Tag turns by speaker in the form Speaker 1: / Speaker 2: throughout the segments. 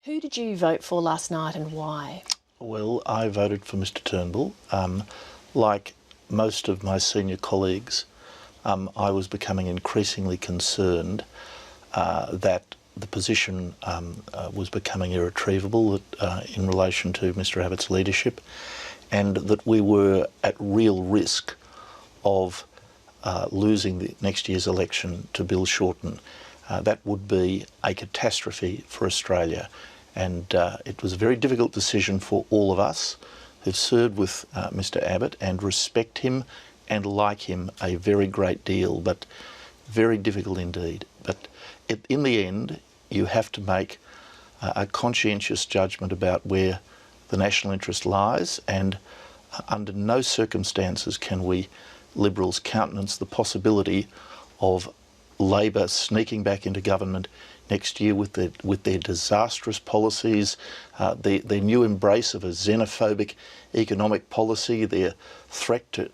Speaker 1: Who did you vote for last night and why?
Speaker 2: Well, I voted for Mr Turnbull. Like most of my senior colleagues, I was becoming increasingly concerned that the position was becoming irretrievable in relation to Mr Abbott's leadership, and that we were at real risk of losing the next year's election to Bill Shorten. That would be a catastrophe for Australia. And it was a very difficult decision for all of us who've served with Mr Abbott and respect him and like him a very great deal, but very difficult indeed. But in the end, you have to make a conscientious judgment about where the national interest lies, and under no circumstances can we Liberals countenance the possibility of Labor sneaking back into government next year with their disastrous policies, their new embrace of a xenophobic economic policy, their threat to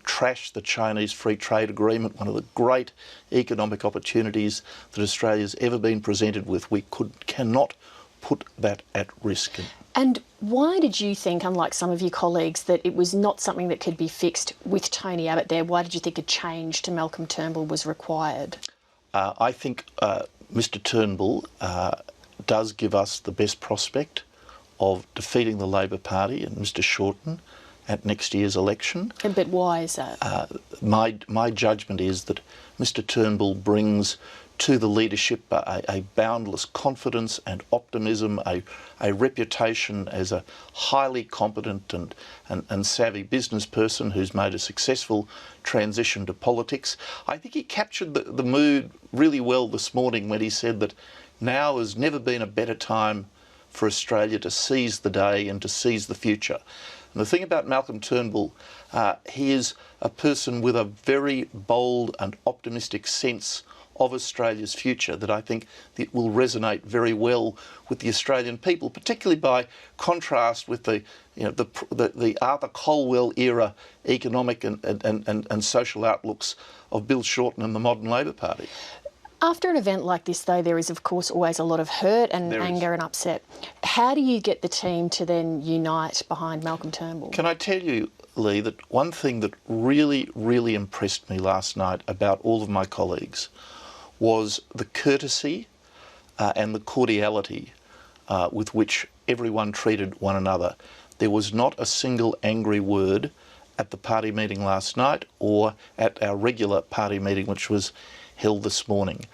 Speaker 2: trash the Chinese Free Trade Agreement, one of the great economic opportunities that Australia's ever been presented with. We cannot put that at risk.
Speaker 1: And why did you think, unlike some of your colleagues, that it was not something that could be fixed with Tony Abbott there? Why did you think a change to Malcolm Turnbull was required?
Speaker 2: I think Mr Turnbull does give us the best prospect of defeating the Labor Party and Mr Shorten at next year's election.
Speaker 1: But why is that?
Speaker 2: My judgment is that Mr Turnbull brings to the leadership a boundless confidence and optimism, a reputation as a highly competent and savvy business person who's made a successful transition to politics. I think he captured the mood really well this morning when he said that now has never been a better time for Australia to seize the day and to seize the future. And the thing about Malcolm Turnbull, he is a person with a very bold and optimistic sense of Australia's future that I think it will resonate very well with the Australian people, particularly by contrast with the Arthur Colwell era economic and social outlooks of Bill Shorten and the modern Labor Party.
Speaker 1: After an event like this, though, there is, of course, always a lot of hurt and anger and upset. How do you get the team to then unite behind Malcolm Turnbull?
Speaker 2: Can I tell you, Leigh, that one thing that really, really impressed me last night about all of my colleagues was the courtesy and the cordiality with which everyone treated one another. There was not a single angry word at the party meeting last night or at our regular party meeting, which was held this morning.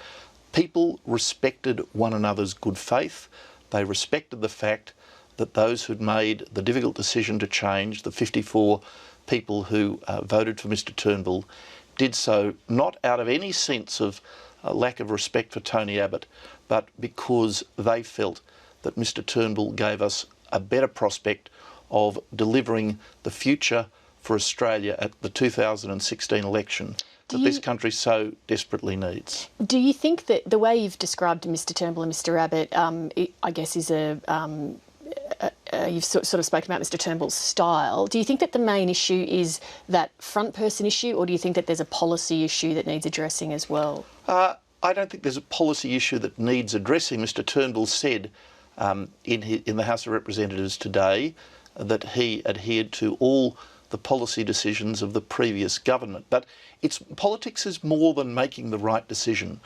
Speaker 2: People respected one another's good faith. They respected the fact that those who'd made the difficult decision to change, the 54 people who voted for Mr Turnbull, did so not out of any sense of a lack of respect for Tony Abbott, but because they felt that Mr Turnbull gave us a better prospect of delivering the future for Australia at the 2016 election that this country so desperately needs.
Speaker 1: Do you think that the way you've described Mr Turnbull and Mr Abbott, I guess, is you've sort of spoken about Mr Turnbull's style. Do you think that the main issue is that front person issue, or do you think that there's a policy issue that needs addressing as well?
Speaker 2: I don't think there's a policy issue that needs addressing. Mr Turnbull said in the House of Representatives today that he adhered to all the policy decisions of the previous government. But politics is more than making the right decision.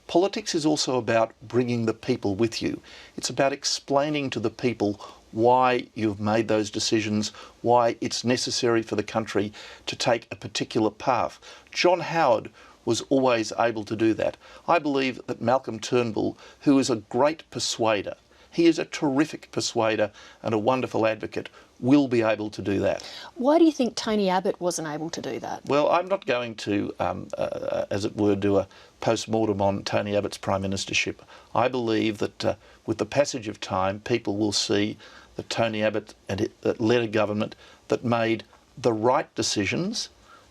Speaker 2: Politics is also about bringing the people with you. It's about explaining to the people why you've made those decisions, why it's necessary for the country to take a particular path. John Howard was always able to do that. I believe that Malcolm Turnbull, who is a great persuader, he is a terrific persuader and a wonderful advocate, will be able to do that.
Speaker 1: Why do you think Tony Abbott wasn't able to do that?
Speaker 2: Well, I'm not going to, as it were, do a post-mortem on Tony Abbott's prime ministership. I believe that with the passage of time, people will see that Tony Abbott led a government that made the right decisions,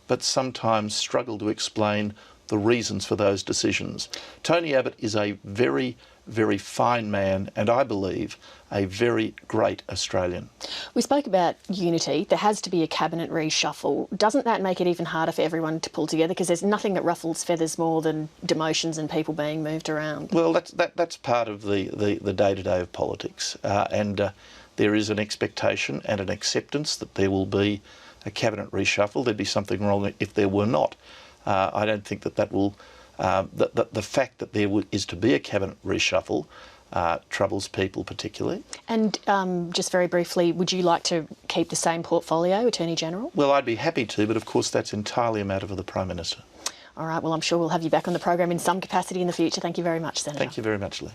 Speaker 2: but sometimes struggled to explain the reasons for those decisions. Tony Abbott is a very, very fine man, and I believe a very great Australian.
Speaker 1: We spoke about unity. There has to be a cabinet reshuffle. Doesn't that make it even harder for everyone to pull together? Because there's nothing that ruffles feathers more than demotions and people being moved around.
Speaker 2: Well, that's part of the day-to-day of politics, and there is an expectation and an acceptance that there will be a cabinet reshuffle. There'd be something wrong if there were not. I don't think that will. The fact that there is to be a cabinet reshuffle troubles people particularly.
Speaker 1: And just very briefly, would you like to keep the same portfolio, Attorney General?
Speaker 2: Well, I'd be happy to, but of course that's entirely a matter for the Prime Minister.
Speaker 1: All right, well, I'm sure we'll have you back on the program in some capacity in the future. Thank you very much, Senator.
Speaker 2: Thank you very much, Leigh.